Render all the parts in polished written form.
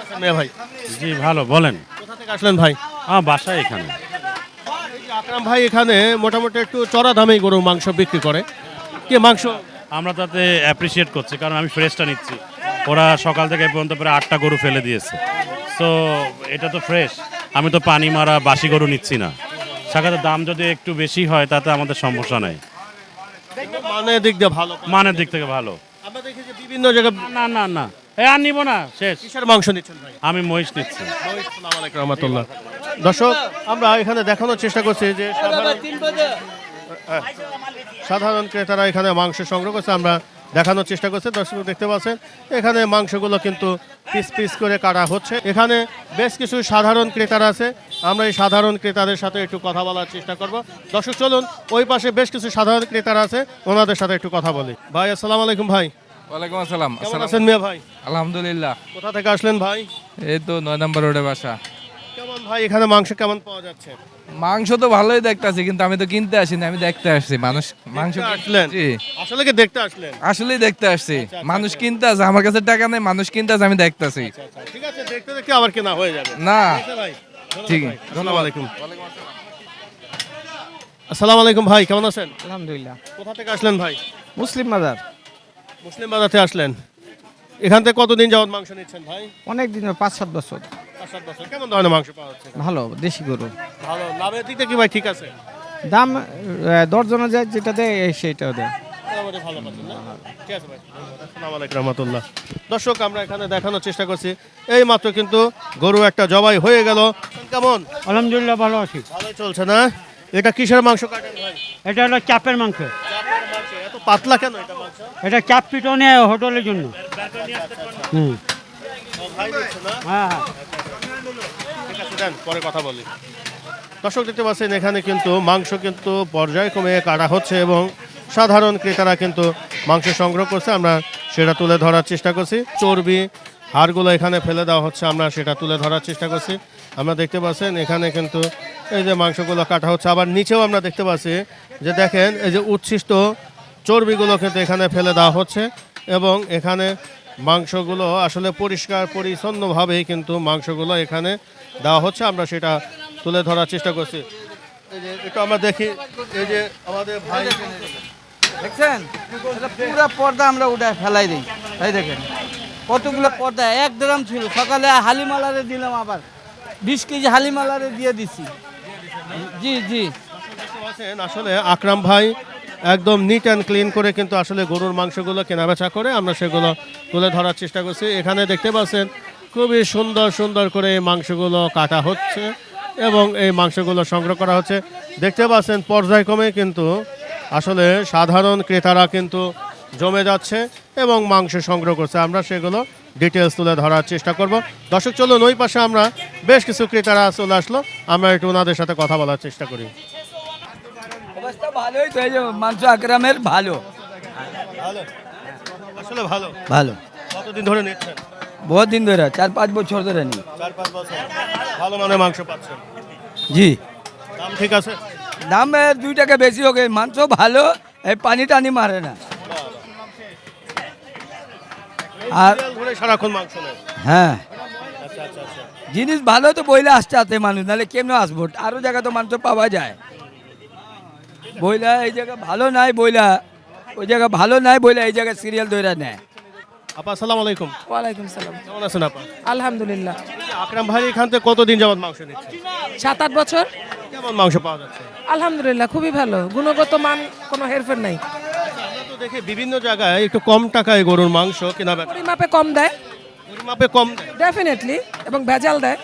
আছেন মিয়া ভাই? জি ভালো, বলেন। কোথা থেকে আসলেন ভাই? আমার বাসায় এখানে। এই যে আকরাম ভাই এখানে মোটামুটি একটু চড়া দামেই গরুর মাংস বিক্রি করে। কে মাংস? আমরা তাতে অ্যাপ্রিসিয়েট করছি, কারণ আমি ফ্রেশটা নিচ্ছি। ওরা সকাল থেকে এই পর্যন্ত প্রায় 8টা গরু ফেলে দিয়েছে। সো এটা তো ফ্রেশ। আমি তো পানি মারা বাসি গরু নিচ্ছি না। সাক্ষাতের দাম যদি একটু বেশি হয় তাতে আমাদের সমস্যা নাই। মানে দিক দিয়ে ভালো। মানের দিক থেকে ভালো। আমরা দেখি যে বিভিন্ন জায়গায় না না না, আর নিব না, শেষ। কিসের মাংস নিচ্ছেন ভাই? আমি মহিষ নিচ্ছি। আসসালামু আলাইকুম রহমতুল্লাহ। দর্শক, আমরা এখানে দেখানোর চেষ্টা করছি যে সাধারণ ক্রেতারা এখানে মাংস সংগ্রহ করছে। আমরা দেখানোর চেষ্টা করছি। দর্শক দেখতে পাচ্ছেন এখানে মাংসগুলো কিন্তু পিস পিস করে কাটা হচ্ছে। এখানে বেশ কিছু সাধারণ ক্রেতারা আছে। আমরা এই সাধারণ ক্রেতাদের সাথে একটু কথা বলার চেষ্টা করব। দর্শক চলুন, ওই পাশে বেশ কিছু সাধারণ ক্রেতারা আছে, ওনাদের সাথে একটু কথা বলি। ভাই আসসালামু আলাইকুম ভাই। ওয়ালাইকুম আসসালাম। কেমন আছেন মিয়া ভাই? আলহামদুলিল্লাহ। কোথা থেকে আসলেন ভাই? এই তো 9 নম্বর রোডে বাসা। কেমন ভাই এখানে মাংস কেমন পাওয়া যাচ্ছে? মাংস তো ভালোই দেখতেছি, কিন্তু আমি তো কিনতে আসিনি, আমি দেখতে আসছি মানুষ মাংস দেখতে আসলেন? জি, আসলে কি দেখতে আসলেন? আসলেই দেখতে আসছি। মানুষ কিনতে আছে, আমার কাছে টাকা নেই, মানুষ কিনতে আছে, আমি দেখতেছি। ঠিক আছে, দেখতে দেখতে আবার কেনা হয়ে যাবে। না ঠিক আছে ভাই, ঠিক ধন্যবাদ ভাই। আসসালামু আলাইকুম। আসসালামু আলাইকুম ভাই, কেমন আছেন? আলহামদুলিল্লাহ। কোথা থেকে আসলেন ভাই? মুসলিম বাজার। মুসলিম বাজার থেকে আসলেন। এখান থেকে কতদিন যাবত মাংস নিচ্ছেন ভাই? অনেক দিন 5-7 বছর। 5-7 বছর। কেমন ধরনের মাংস পাওয়া যাচ্ছে? ভালো দেশি গরু। ভালো। লাভের দিকটা কি ভাই ঠিক আছে? দাম দর্জনে যায় যেটা দেয় সেইটাও দেয়। মোটামুটি ভালো পাচ্ছেন না? ঠিক আছে ভাই। আসসালামু আলাইকুম রহমতুল্লাহ। দর্শক, আমরা এখানে দেখানোর চেষ্টা করছি। এই মাত্র কিন্তু গরু একটা জবাই হয়ে গেল। কেমন? আলহামদুলিল্লাহ ভালো আছি। ভালোই চলছে না? এটা কিসের মাংস কাটেন ভাই? এটা হলো চাপের মাংস। চাপের মাংস। এত পাতলা কেন এটা মাংস? এটা চাপ পিটনে হোটেলের জন্য। হুম, ও ভাই দিচ্ছে না? হ্যাঁ হ্যাঁ। ঠিক আছে, দেন পরে কথা বলি। দর্শক দেখতে পাচ্ছেন এখানে কিন্তু মাংস কিন্তু পর্যায়ক্রমে কাটা হচ্ছে এবং সাধারণ ক্রেতারা কিন্তু মাংস সংগ্রহ করছে। আমরা সেটা তুলে ধরার চেষ্টা করছি। চর্বি হাড়গুলো এখানে ফেলে দেওয়া হচ্ছে, আমরা সেটা তুলে ধরার চেষ্টা করছি। আমরা দেখতে পাচ্ছেন এখানে কিন্তু এই যে মাংসগুলো কাটা হচ্ছে। আবার নিচেও আমরা দেখতে পাচ্ছি যে দেখেন এই যে উচ্ছিষ্ট চর্বিগুলো কিন্তু এখানে ফেলে দেওয়া হচ্ছে এবং এখানে মাংসগুলো আসলে পরিষ্কার পরিচ্ছন্নভাবেই কিন্তু মাংসগুলো এখানে দেওয়া হচ্ছে। আমরা সেটা তুলে ধরার চেষ্টা করছি। এই যে একটু আমরা দেখি, এই যে আমাদের ভাই দেখছেন, এটা পুরো পর্দা আমরা উঠায় ফেলাই দিই। এই দেখেন কতগুলো পর্দা, 1 গ্রাম ছিল। সকালে হালিমালারে দিলাম, আবার 20 কেজি হালিমালারে দিয়ে দিছি। জি জি। আছেন আসলে আকরাম ভাই একদম নিট অ্যান্ড ক্লিন করে কিন্তু আসলে গরুর মাংসগুলো কেনাবেচা করে। আমরা সেগুলো তুলে ধরার চেষ্টা করছি। এখানে দেখতে পাচ্ছেন খুবই সুন্দর সুন্দর করে এই মাংসগুলো কাটা হচ্ছে এবং এই মাংসগুলো সংগ্রহ করা হচ্ছে। দেখতে পাচ্ছেন পর্যায়ক্রমে কিন্তু আসলে সাধারণ ক্রেতারা কিন্তু জমে যাচ্ছে এবং মাংস সংগ্রহ করছে। আমরা সেগুলো ডিটেলস তুলে ধরার চেষ্টা করব। দর্শক চলুন, ওই পাশে আমরা বেশ কিছু ক্রেতারা চলে আসলো, আমরা একটু ওনাদের সাথে কথা বলার চেষ্টা করি। অবস্থা ভালোই তো, এই যে মাংস আকরামের ভালো ভালো, আসলে ভালো। ভালো। কতদিন ধরে নিচ্ছেন? বহুত দিন ধরে, 4-5 বছর ধরে নি। 4-5 বছর। ভালো মানের মাংস পাচ্ছেন? জি। দাম ঠিক আছে? দাম 2 টাকা বেশি হোক, মাংস ভালো, এই পানি টানি মারে না। আর সিরিয়াল ধরে সারাক্ষণ মাংস নেয়? হ্যাঁ, আচ্ছা আচ্ছা আচ্ছা। জিনিস ভালো তো বইলে আসতে আসতে মানুষ, নাহলে কেমনে আসবো? আরো জায়গা তো মাংস পাওয়া যায়। বইলা এই জায়গা ভালো নাই, বইলা ওই জায়গা ভালো নাই, বইলা এই জায়গায় সিরিয়াল ধরে নেয়। আপা আসসালামু আলাইকুম। ওয়ালাইকুম সালাম। কেমন আছেন আপা? আলহামদুলিল্লাহ। আকরাম ভাই এখান থেকে কতদিন যাবত মাংস নিচ্ছেন? 7-8 বছর। কেমন মাংস পাওয়া যাচ্ছে? আলহামদুলিল্লাহ খুবই ভালো, গুণগত মান কোনো হেরফের নাই। আমরা তো দেখি বিভিন্ন জায়গায় একটু কম টাকায় গরুর মাংস কেনা বেচা। পরিমাপে কম দেয়, পরিমাপে কম দেয়। ডেফিনেটলি, এবং ভেজাল দেয়।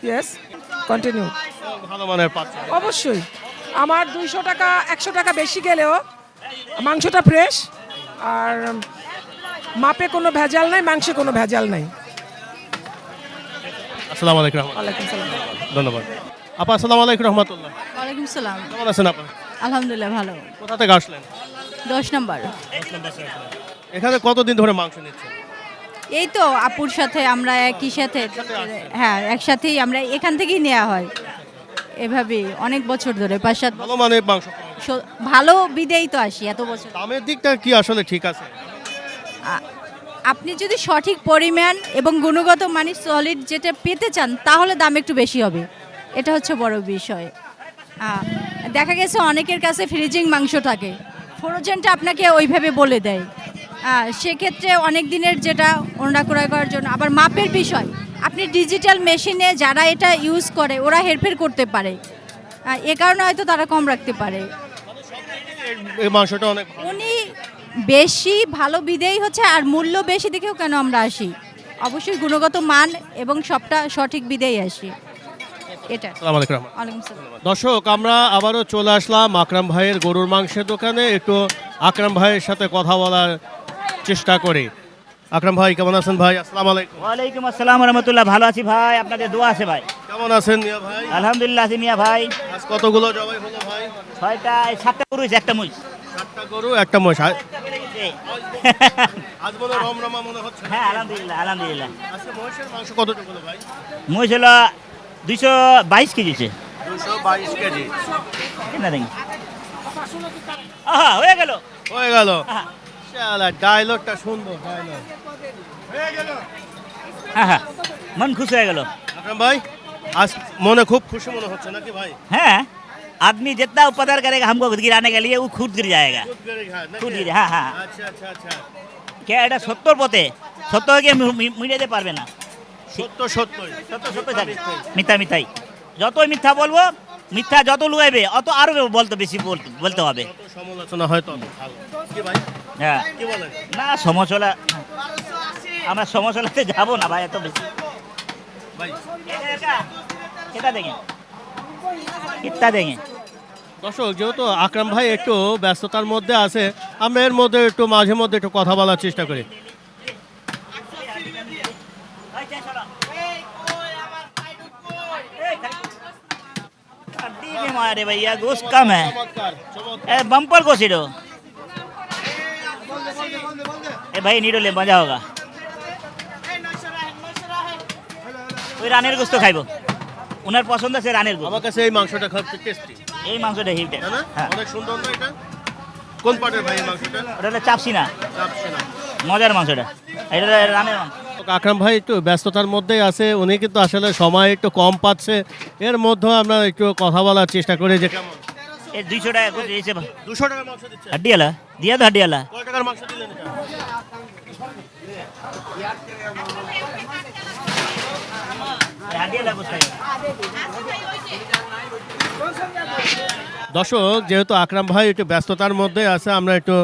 Yes, continue. ভালো মানের পাচ্ছেন? অবশ্যই। আমার 200 টাকা 100 টাকা বেশি গেলেও মাংসটা ফ্রেশ, আর মাপে কোনো ভেজাল নাই, মাংসে কোনো ভেজাল নাই। আসসালামু আলাইকুম। ওয়ালাইকুম সালাম। ধন্যবাদ। আপা আসসালামু আলাইকুম রহমতুল্লাহ। ওয়ালাইকুম সালাম। কেমন আছেন আপা? আলহামদুলিল্লাহ ভালো। কোথা থেকে আসলেন? 10 নম্বর। এখানে কতদিন ধরে মাংস নিচ্ছেন? এই তো আপুর সাথে আমরা একই সাথে, হ্যাঁ একসাথেই আমরা এখান থেকেই নেওয়া হয়। এভাবে অনেক বছর ধরে 5-7 ভালো মানের মাংস পাওয়া যায়। ভালো বিদেই তো আসি এত বছর। দামের দিকটা কি আসলে ঠিক আছে? আপনি যদি সঠিক পরিমাণ এবং গুণগত মানে সলিড যেটা পেতে চান তাহলে দাম একটু বেশি হবে, এটা হচ্ছে বড় বিষয়। দেখা গেছে অনেকের কাছে ফ্রিজিং মাংস থাকে, ফ্রোজেনটা আপনাকে ওইভাবে বলে দেয়। সেক্ষেত্রে অনেক দিনের যেটা ওনারা ক্রয় করার জন্য আবার মাপের বিষয়, আপনি ডিজিটাল মেশিনে যারা এটা ইউজ করে ওরা হেরফের করতে পারে, এ কারণে হয়তো তারা কম রাখতে পারে। এই মাংসটা অনেক ভালো। উনি বেশি ভালো বিদেই হচ্ছে, আর মূল্য বেশি দেখেও কেন আমরা আসি, অবশ্যই গুণগত মান এবং সবটা সঠিক বিদেই আসি এটা। আসসালামু আলাইকুম। ওয়ালাইকুম আসসালাম। দর্শক, আমরা আবারও চলে আসলাম আকরাম ভাইয়ের গরুর মাংসের দোকানে, একটু আকরাম ভাইয়ের সাথে কথা বলার চেষ্টা করি। আকরাম ভাই কেমন আছেন ভাই? আসসালামু আলাইকুম। ওয়ালাইকুম আসসালাম রহমতুল্লাহ। ভালো আছি ভাই, আপনাদের দোয়া আছে ভাই। কেমন আছেন মিয়া ভাই? আলহামদুলিল্লাহ আছি মিয়া ভাই। আজ কতগুলো জবাই হলো ভাই? 6টা 7টা গরু হয়েছে, একটা মুজ। 7টা গরু একটা মহিষ। আজ মনে রমরমা মনে হচ্ছে। হ্যাঁ আলহামদুলিল্লাহ আলহামদুলিল্লাহ। আজকে মহিষের মাংস কতটুকু হলো ভাই? মুজ হলো 222 কেজি আছে। 222 কেজি না দেখি, আহা হয়ে গেল। হয়ে গেল। আহা শালা ডায়লগটা সুন্দর ডায়লগ। আহা মন খুশি হয়ে গেল। আকরাম ভাই, আজ মনে খুব খুশি মনে হচ্ছে নাকি ভাই? हाँ आदमी जितना उपकार करेगा हमको गिराने के लिए वो खुद गिर जाएगा। खुद गिर, हाँ हाँ। আচ্ছা আচ্ছা আচ্ছা। क्या এটা সত্যর পথে, সত্য হয়ে মিটাতে পারবে না। সত্য সত্যই। সত্য সত্য থাকে, মিথ্যা মিথ্যাই। যতই মিথ্যা বলবো, মিথ্যা যত লুকাইবে অত আরো বলতে বেশি বলতে হবে। যত সমালোচনা হয় তত ভালো। কি ভাই? হ্যাঁ কি বলেন? না সমস্যা, আমরা সমস্যাতে যাবো না ভাই এত বেশি। ভাই এটা দেখেন, কিত্তা দেখেন। দর্শক, যেহেতু আকরাম ভাই একটু ব্যস্ততার মধ্যে আছে, আমরা এর মধ্যে একটু মাঝে মধ্যে একটু কথা বলার চেষ্টা করি। हमारे भैया गोश्त कम है, बम्पर को सीडो। ए भाई नीडो ले मजा होगा। ওই রানের গোস্ত খাইবো, ওনার পছন্দ আছে রানের গোস্ত। আমার কাছে এই মাংসটা খুব টেস্টি। এই মাংসটা হিট, তাই না? হ্যাঁ অনেক সুন্দর না এটা? কোন পাটের ভাই এই মাংসটা? ওটা হলো চাপসি না, চাপছি না। মজার মাংসটা, এটা হলো রানের মাংস। আকরাম ভাই একটু ব্যস্ততার মধ্যেই আছে, উনি কিন্তু আসলে সময় একটু কম পাচ্ছে। এর মধ্যে আমরা একটু কথা বলার চেষ্টা করি যে কেমন। এই 200 টাকা করে দিয়েছে 200 টাকার মাংস দিচ্ছে। হাড্ডিয়ালা দিয়া তো হাড্ডিয়ালা। কয় টাকার মাংস দিলেন এটা? হাড্ডিয়ালা গোস্ত। দর্শক, যেহেতু আকরাম ভাই একটু ব্যস্ততার মধ্যে আছে, আমরা একটু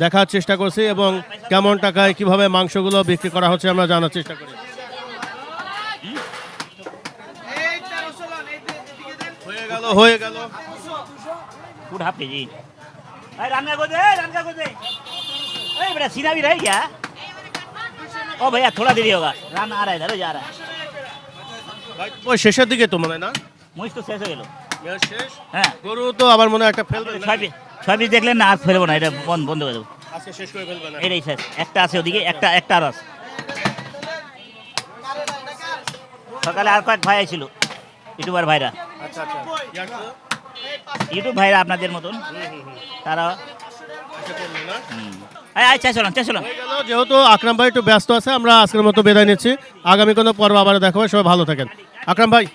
দেখার চেষ্টা করছি এবং কেমন টাকায় কিভাবে মাংসগুলো বিক্রি করা হচ্ছে আমরা জানার চেষ্টা করি। হয়ে গেল। फूड हाफ के जी। अरे रान का गोदे, रान का गोदे। अरे बेटा सीना भी रह गया। ओ भैया थोड़ा देरी होगा, रान आ रहा है, इधर जा रहा है। ভাই, ওই শেষের দিকে তো মনে হয় না? মুইজ তো শেষ হয়ে গেল। এর শেষ। হ্যাঁ গরু তো আবার মনে হয় একটা ফেলবে না? ছয় পিস দেখলেন না, আর ফেলবো না, এটা বন্ধ করে দেবো। আজকে শেষ করে ফেলবে না? এটাই শেষ, একটা আছে ওদিকে, একটা আর আছে। সকালে আর কয়েক ভাই ছিল, ইউটিউবার ভাইরা, আচ্ছা আচ্ছা। ইউটিউব ভাইরা আপনাদের মতন, তারা আচ্ছা চলুন চলুন। হয়ে গেল। যেহেতু আকরাম ভাই একটু ব্যস্ত আছে, আমরা আজকের মতো বিদায় নিচ্ছি। আগামী কোনো পর্ব আবার দেখা হবে। সবাই ভালো থাকেন। আকরাম ভাই,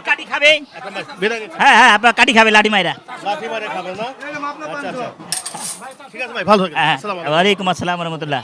কাটি খাবে, আকরাম ভাই বিদায় নিচ্ছি। হ্যাঁ হ্যাঁ আপনার কাটি খাবে, লাঠি মাইরা। লাঠি মারে খাবে না? আচ্ছা আচ্ছা। ঠিক আছে ভাই, ভালো থাকেন। হ্যাঁ আসসালামু আলাইকুম। ওয়ালাইকুম আসসালাম রহমতুল্লাহ।